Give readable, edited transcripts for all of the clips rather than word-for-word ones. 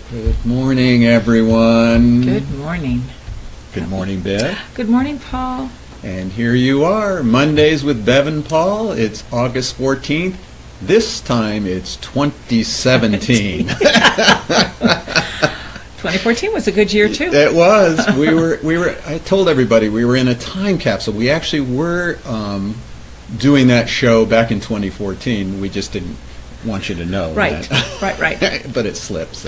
Good morning, everyone. Good morning. Good morning, Bev. Good morning, Paul. And here you are, Mondays with Bev and Paul. It's August 14th. This time it's 2017. 2014 was a good year too. It was. We were. I told everybody we were in a time capsule. We actually were doing that show back in 2014. We just didn't want you to know. Right. That. right. But it slips.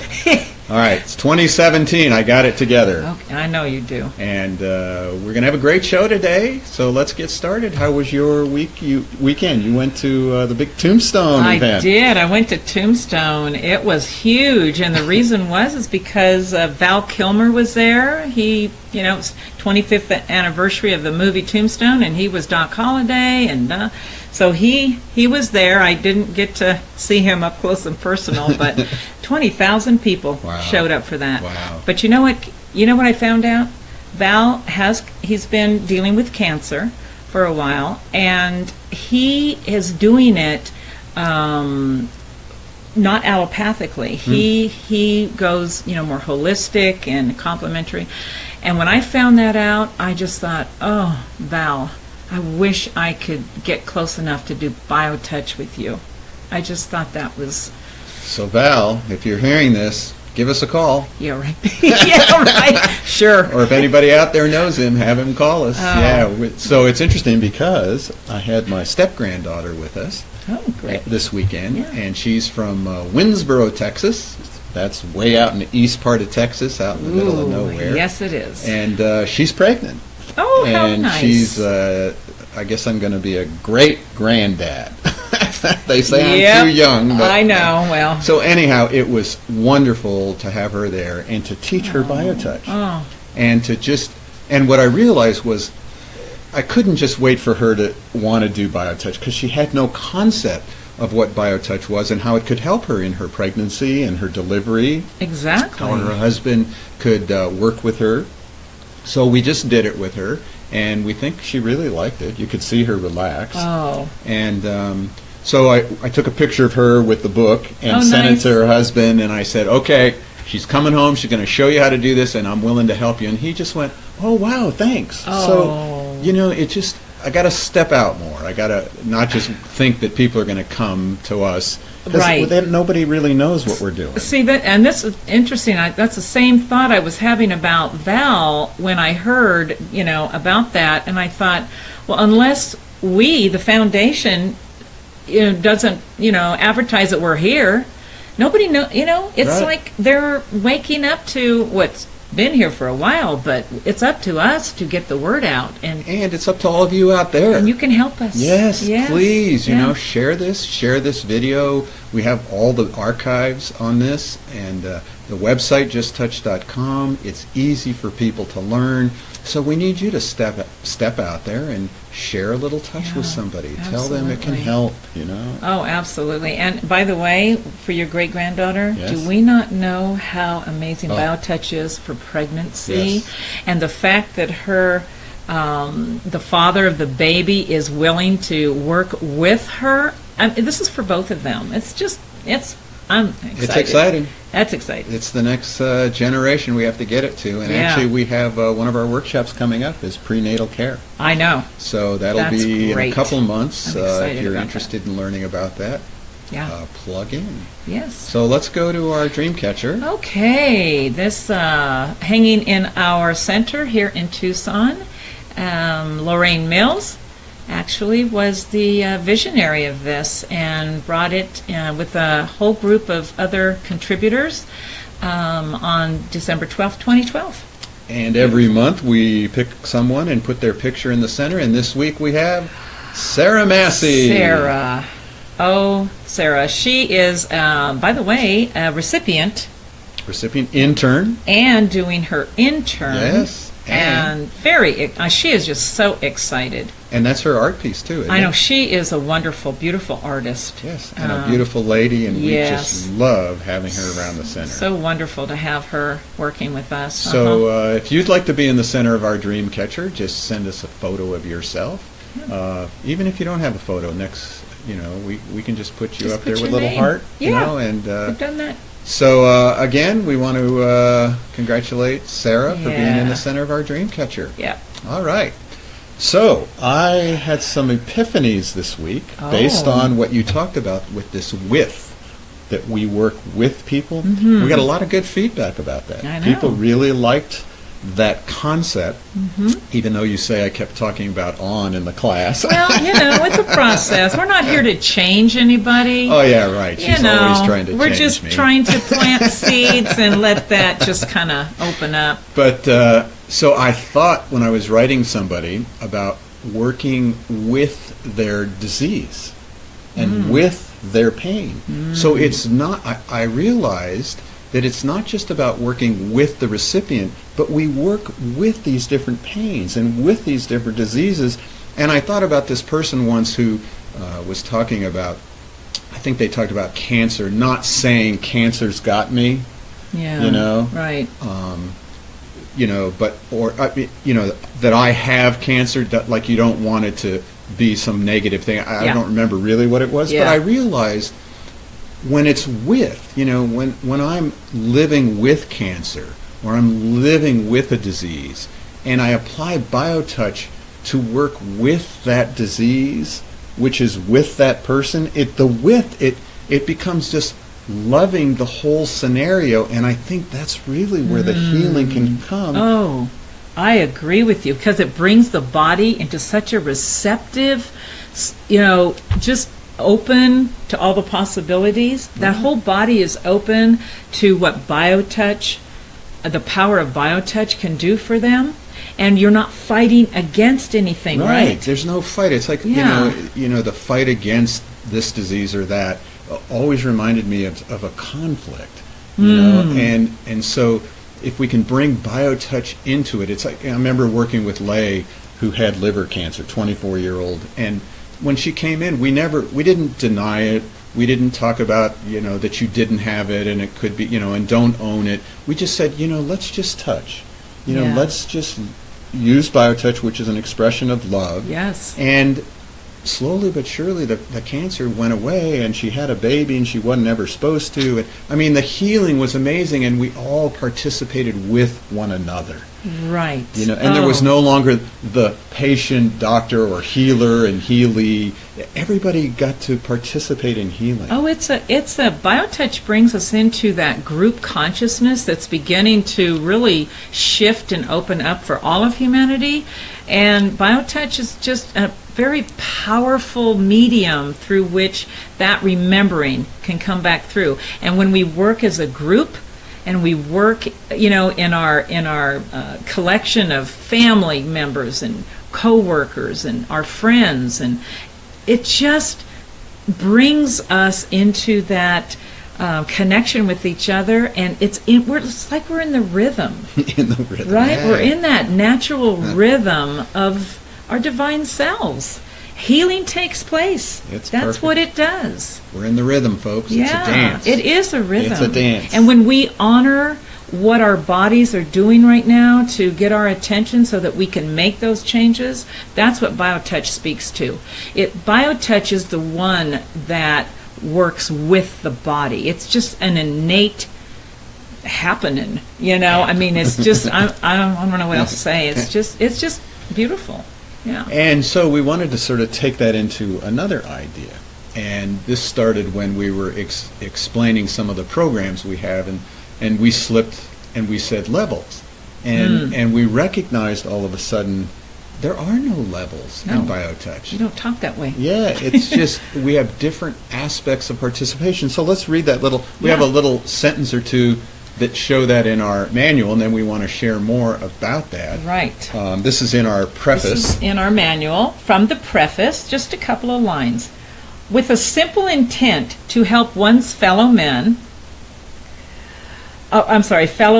All right, it's 2017. I got it together. Okay, I know you do. And we're going to have a great show today, so let's get started. How was your weekend? You went to the big Tombstone event. I did. I went to Tombstone. It was huge, and the reason is because Val Kilmer was there. He, it's 25th anniversary of the movie Tombstone, and he was Doc Holliday, and so he was there. I didn't get to see him up close and personal, but 20,000 people showed up for that. Wow. But you know what? You know what I found out? Val he's been dealing with cancer for a while, and he is doing it not allopathically. He goes, more holistic and complementary. And when I found that out, I just thought, oh, Val, I wish I could get close enough to do Biotouch with you. I just thought that was... So Val, if you're hearing this, give us a call. Yeah, right. Yeah, right. Sure. Or if anybody out there knows him, have him call us. Oh. Yeah. So it's interesting because I had my step-granddaughter with us this weekend, and she's from Winsboro, Texas. That's way out in the east part of Texas, out in the middle of nowhere. Yes, it is. And she's pregnant. Oh, how and nice. She's, I guess I'm going to be a great-granddad. They say I'm too young. But, I know, well. So anyhow, it was wonderful to have her there and to teach her Biotouch. Oh. And and what I realized was I couldn't just wait for her to want to do Biotouch because she had no concept of what Biotouch was and how it could help her in her pregnancy and her delivery. Exactly. How her husband could work with her. So we just did it with her, and we think she really liked it. You could see her relax. Oh. And so I took a picture of her with the book and sent nice. it to her husband, and I said, okay, she's coming home, she's going to show you how to do this, and I'm willing to help you. And he just went, oh, wow, thanks. Oh. So, I got to step out more. I got to not just think that people are going to come to us. Because nobody really knows what we're doing. See, and this is interesting. That's the same thought I was having about Val when I heard, about that. And I thought, well, unless we, the foundation, doesn't, advertise that we're here, nobody it's like they're waking up to what's been here for a while, but it's up to us to get the word out. And it's up to all of you out there. And you can help us. Yes. Please, share this video. We have all the archives on this, and the website, justtouch.com. It's easy for people to learn. So we need you to step out there and share a little touch with somebody. Absolutely. Tell them it can help, Oh, absolutely. And by the way, for your great-granddaughter, do we not know how amazing Biotouch is for pregnancy? Yes. And the fact that her, the father of the baby is willing to work with her. This is for both of them. I'm excited. It's exciting. That's exciting. It's the next generation we have to get it to. And actually, we have one of our workshops coming up is prenatal care. I know. So that'll be in a couple months. If you're interested in learning about that, plug in. Yes. So let's go to our DreamCatcher. Okay. This hanging in our center here in Tucson, Lorraine Mills actually was the visionary of this and brought it with a whole group of other contributors on December 12th, 2012. And every month we pick someone and put their picture in the center, and this week we have Sarah Masse. Sarah. Oh, Sarah. She is, by the way, a recipient intern. And doing her intern. Yes. And she is just so excited. And that's her art piece, too, isn't it? I know. She is a wonderful, beautiful artist. Yes, and a beautiful lady, and we just love having her around the center. So wonderful to have her working with us. So if you'd like to be in the center of our DreamCatcher, just send us a photo of yourself. Even if you don't have a photo, we can just put you up there with a little heart. Yeah, and we've done that. So again, we want to congratulate Sarah for being in the center of our DreamCatcher. Yep. All right. So I had some epiphanies this week based on what you talked about with this with, that we work with people. We got a lot of good feedback about that. I know. People really liked that concept, even though you say I kept talking about on in the class. Well, it's a process. We're not here to change anybody. Oh, yeah, right. She's always trying to change me. We're just trying to plant seeds and let that just kind of open up. But so I thought when I was writing somebody about working with their disease and with their pain. So it's not, I realized that it's not just about working with the recipient, but we work with these different pains and with these different diseases. And I thought about this person once who was talking about, I think they talked about cancer, not saying cancer's got me, Right. But, or, that I have cancer, that, like you don't want it to be some negative thing. I don't remember really what it was, but I realized when it's with, when I'm living with cancer or I'm living with a disease and I apply Biotouch to work with that disease, which is with that person, it becomes just loving the whole scenario, and I think that's really where the healing can come. Oh, I agree with you, because it brings the body into such a receptive, just open to all the possibilities. That whole body is open to what Biotouch, the power of Biotouch can do for them, and you're not fighting against anything, right? There's no fight. It's like, the fight against this disease or that always reminded me of a conflict, and so if we can bring Biotouch into it, it's like, I remember working with Lay, who had liver cancer, 24-year-old, and when she came in, we didn't deny it. We didn't talk about, that you didn't have it and it could be, and don't own it. We just said, let's just touch. Let's just use Biotouch, which is an expression of love. Yes. And slowly but surely the cancer went away, and she had a baby, and she wasn't ever supposed to. And, the healing was amazing, and we all participated with one another. Right. And there was no longer the patient, doctor, or healer and healee. Everybody got to participate in healing. Oh, it's a Biotouch brings us into that group consciousness that's beginning to really shift and open up for all of humanity. And Biotouch is just a very powerful medium through which that remembering can come back through. And when we work as a group, and we work, in our collection of family members and co-workers and our friends, and it just brings us into that connection with each other, and it's like we're in the rhythm. In the rhythm, right? Yeah. We're in that natural rhythm of our divine selves. Healing takes place. That's perfect. What it does. We're in the rhythm, folks. Yeah, it's a dance. It is a rhythm. It's a dance. And when we honor what our bodies are doing right now to get our attention so that we can make those changes, that's what Biotouch speaks to. Biotouch is the one that works with the body. It's just an innate happening, it's just, I don't know what else to say. It's just beautiful. Yeah. And so we wanted to sort of take that into another idea. And this started when we were explaining some of the programs we have, and we slipped and we said levels. And we recognized all of a sudden there are no levels in Biotouch. You don't talk that way. Yeah, it's just we have different aspects of participation. So let's read that little, we have a little sentence or two that show that in our manual, and then we want to share more about that. Right. This is in our preface. This is in our manual. From the preface, just a couple of lines. With a simple intent to help one's fellow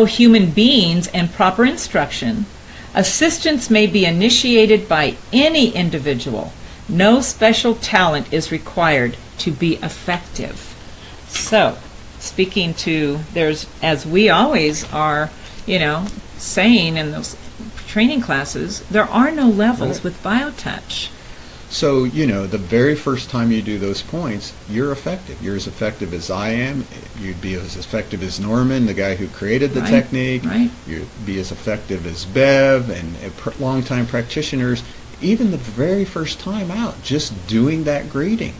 human beings and proper instruction, assistance may be initiated by any individual. No special talent is required to be effective. So, speaking to, as we always are, saying in those training classes, there are no levels with Biotouch. So, the very first time you do those points, you're effective. You're as effective as I am. You'd be as effective as Norman, the guy who created the technique. Right. You'd be as effective as Bev and longtime practitioners. Even the very first time out, just doing that greeting,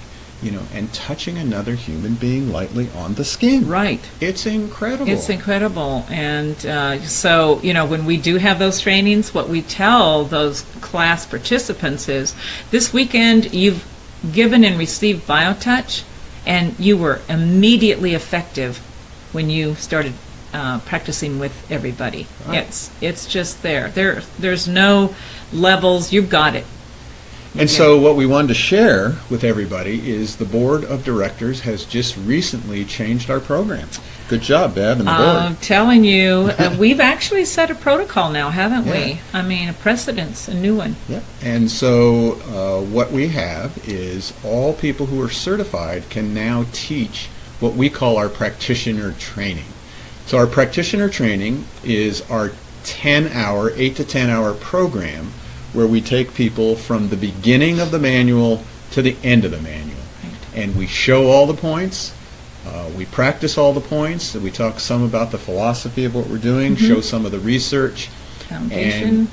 and touching another human being lightly on the skin. Right. It's incredible. It's incredible. And so, when we do have those trainings, what we tell those class participants is, this weekend you've given and received Biotouch, and you were immediately effective when you started practicing with everybody. Right. It's just there. There's no levels. You've got it. And so what we wanted to share with everybody is the board of directors has just recently changed our program. Good job, Bev, and the board. I'm telling you, we've actually set a protocol now, haven't Yeah. we? I mean, a precedence, a new one. Yep. And so what we have is all people who are certified can now teach what we call our practitioner training. So our practitioner training is our 10-hour, 8 to 10-hour program where we take people from the beginning of the manual to the end of the manual. Right. And we show all the points, we practice all the points, we talk some about the philosophy of what we're doing, show some of the research. Foundation.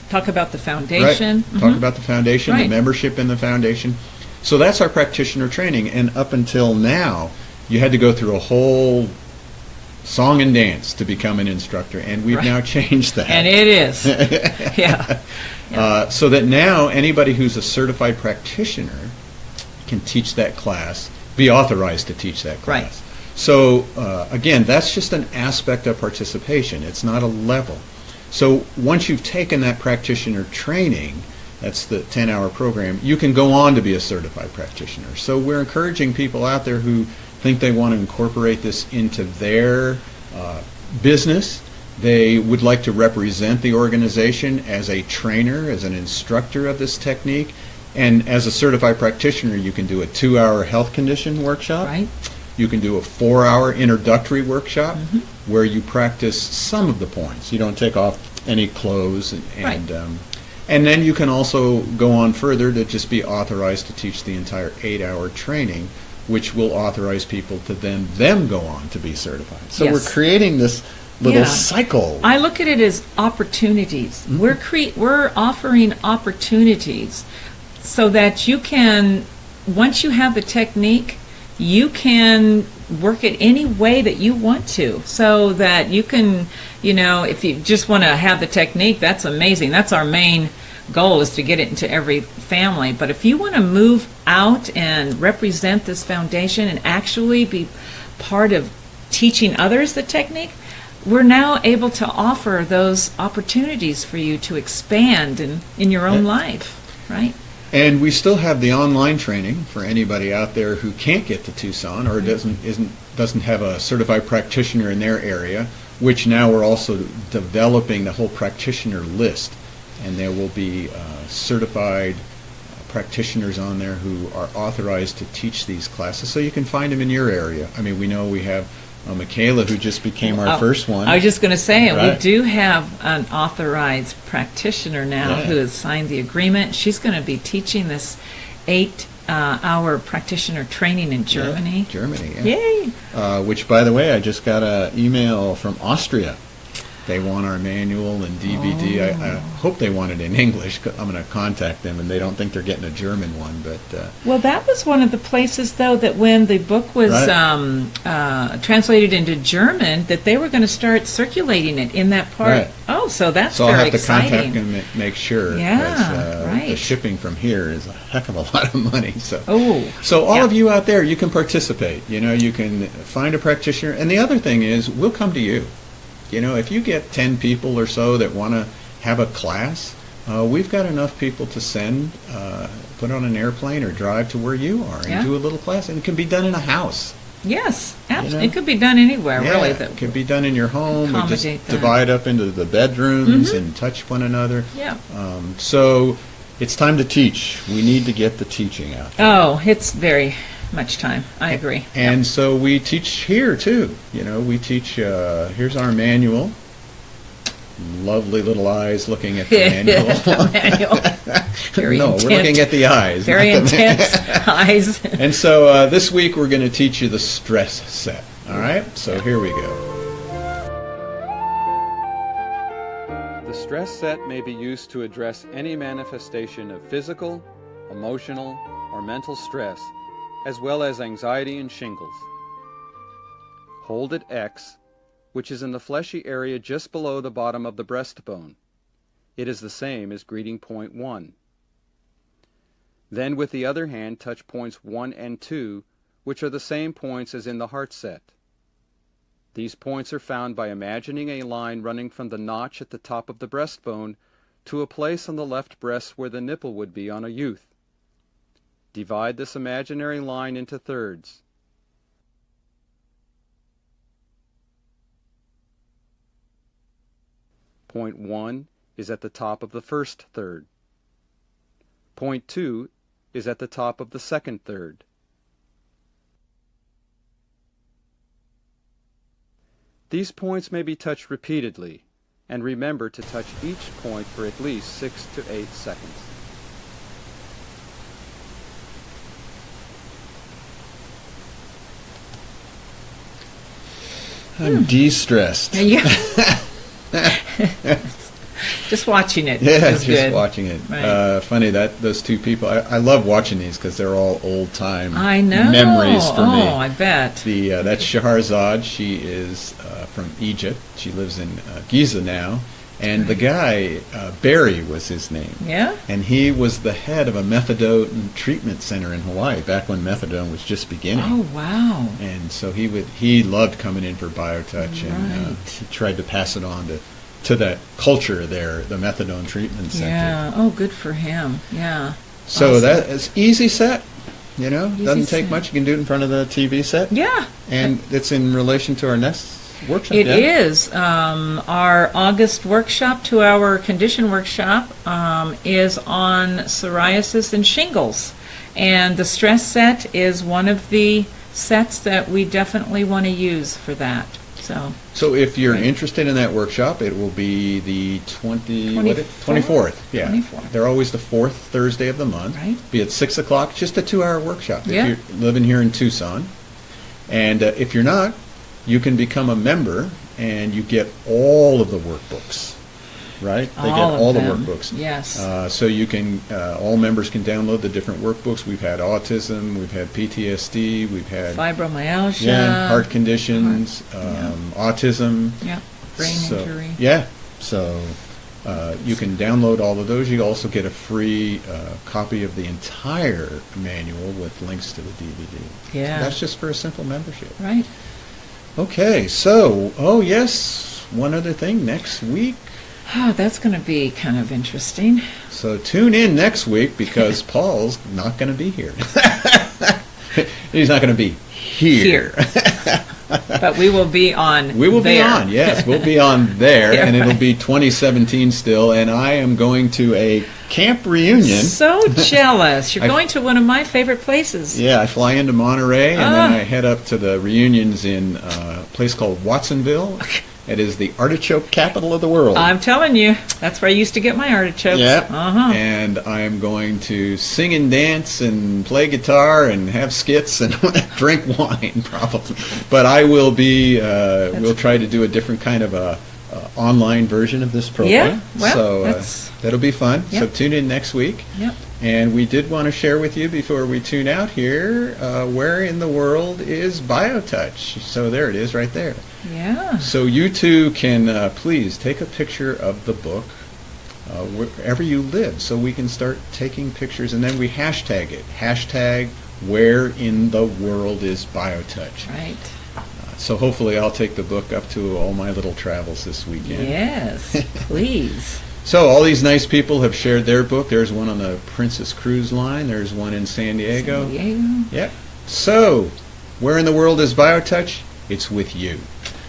Talk about the foundation. Right. Talk about the foundation, the Right. membership in the foundation. So that's our practitioner training. And up until now, you had to go through a whole song and dance to become an instructor, and we've Right. now changed that. And it is. Yeah. So that now anybody who's a certified practitioner can teach that class, be authorized to teach that class. Right. So again, that's just an aspect of participation. It's not a level. So once you've taken that practitioner training, that's the 10-hour program, you can go on to be a certified practitioner. So we're encouraging people out there who think they want to incorporate this into their business. They would like to represent the organization as a trainer, as an instructor of this technique. And as a certified practitioner, you can do a 2-hour health condition workshop. Right. You can do a 4-hour introductory workshop where you practice some of the points. You don't take off any clothes. And then you can also go on further to just be authorized to teach the entire 8-hour training, which will authorize people to then them go on to be certified. So Yes. we're creating this little cycle. I look at it as opportunities. We're offering opportunities so that you can, once you have the technique, you can work it any way that you want to, so that you can, if you just want to have the technique, that's amazing. That's our main goal, is to get it into every family. But if you want to move out and represent this foundation and actually be part of teaching others the technique, we're now able to offer those opportunities for you to expand in your own life, right? And we still have the online training for anybody out there who can't get to Tucson or doesn't have a certified practitioner in their area, which now we're also developing the whole practitioner list. And there will be certified practitioners on there who are authorized to teach these classes, so you can find them in your area. I mean, we know we have Michaela, who just became our first one. I was just going to say, Right. we do have an authorized practitioner now who has signed the agreement. She's going to be teaching this 8-hour practitioner training in Germany. Yeah, Germany, yeah. Yay! Which, by the way, I just got an email from Austria. They want our manual and DVD. I hope they want it in English. I'm going to contact them, and they don't think they're getting a German one. But Well, that was one of the places, though, that when the book was translated into German, that they were going to start circulating it in that part. Right. Oh, so that's so very I'll have to exciting. contact them and make sure. Yeah, 'cause, right. The shipping from here is a heck of a lot of money. So Oh, all yeah. of you out there, you can participate. You can find a practitioner. And the other thing is, we'll come to you. If you get 10 people or so that want to have a class, we've got enough people to send, put on an airplane or drive to where you are and Yeah. do a little class. And it can be done in a house. Yes, absolutely. It could be done anywhere, really. It can be done in your home. We just Accommodate that. divide up into the bedrooms and touch one another. Yeah. So it's time to teach. We need to get the teaching out there. Oh, it's very much time. I agree. And so we teach here too. We teach, here's our manual. lovely little eyes looking at the manual. The manual. Very no, intent. we're looking at the eyes. Very intense eyes. And so this week we're going to teach you the stress set. All right? So here we go. The stress set may be used to address any manifestation of physical, emotional, or mental stress, as well as anxiety and shingles. Hold at X, which is in the fleshy area just below the bottom of the breastbone. It is the same as greeting point 1. Then with the other hand touch points 1 and 2, which are the same points as in the heart set. These points are found by imagining a line running from the notch at the top of the breastbone to a place on the left breast where the nipple would be on a youth. Divide this imaginary line into thirds. Point 1 is at the top of the first third. Point 2 is at the top of the second third. These points may be touched repeatedly, and remember to touch each point for at least 6 to 8 seconds. I'm de-stressed. Yeah. Just watching it. Yeah, is just good. watching it. Right. Funny that those two people. I love watching these because they're all old time memories for me. Oh, I bet. That's Shahrazad. She is from Egypt. She lives in Giza now. And the guy, Barry was his name. Yeah? And he was the head of a methadone treatment center in Hawaii back when methadone was just beginning. Oh, wow. And so he loved coming in for Biotouch, and he tried to pass it on to that culture there, the methadone treatment center. Yeah. Oh, good for him. Yeah. So awesome. that is easy set, Easy doesn't take set. much. You can do it in front of the TV set. Yeah. And it's in relation to our next workshop. It is. Our August workshop, 2-hour condition workshop, is on psoriasis and shingles. And the stress set is one of the sets that we definitely want to use for that. So if you're interested in that workshop, it will be the 24th. Yeah. 24th. They're always the fourth Thursday of the month. Right. Be at 6 o'clock, just a 2-hour workshop. Yeah. If you're living here in Tucson. And if you're not, you can become a member and you get all of the workbooks, right? They get all the workbooks. Yes. So you can, all members can download the different workbooks. We've had autism, we've had PTSD, we've had fibromyalgia, heart conditions, autism. Yeah, brain injury. Yeah, so you can download all of those. You also get a free copy of the entire manual with links to the DVD. Yeah. So that's just for a simple membership. Right. Okay, so, oh yes, one other thing, next week. Oh, that's going to be kind of interesting. So tune in next week because Paul's not going to be here. He's not going to be here. But we will be on We will there. be on, yes. We'll be on there, Yeah, and it'll right. be 2017 still, and I am going to a camp reunion. So jealous. You're going to one of my favorite places. Yeah, I fly into Monterey, and then I head up to the reunions in a place called Watsonville. It is the artichoke capital of the world. I'm telling you, that's where I used to get my artichokes. Yeah, Uh-huh. and I am going to sing and dance and play guitar and have skits and drink wine, probably. But I will be, we'll try to do a different kind of a online version of this program. Yeah, well, so that'll be fun. Yep. So tune in next week. Yep. And we did want to share with you before we tune out here, where in the world is Biotouch? So there it is right there. Yeah. So you too can please take a picture of the book wherever you live so we can start taking pictures, and then we hashtag it. Hashtag where in the world is Biotouch? Right. So hopefully I'll take the book up to all my little travels this weekend. Yes, please. So all these nice people have shared their book. There's one on the Princess Cruise Line. There's one in San Diego. San Diego. Yep. So, where in the world is Biotouch? It's with you.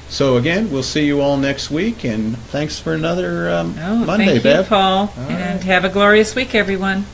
So again, we'll see you all next week, and thanks for another Monday, thank you, Bev. Paul. All And right. have a glorious week, everyone.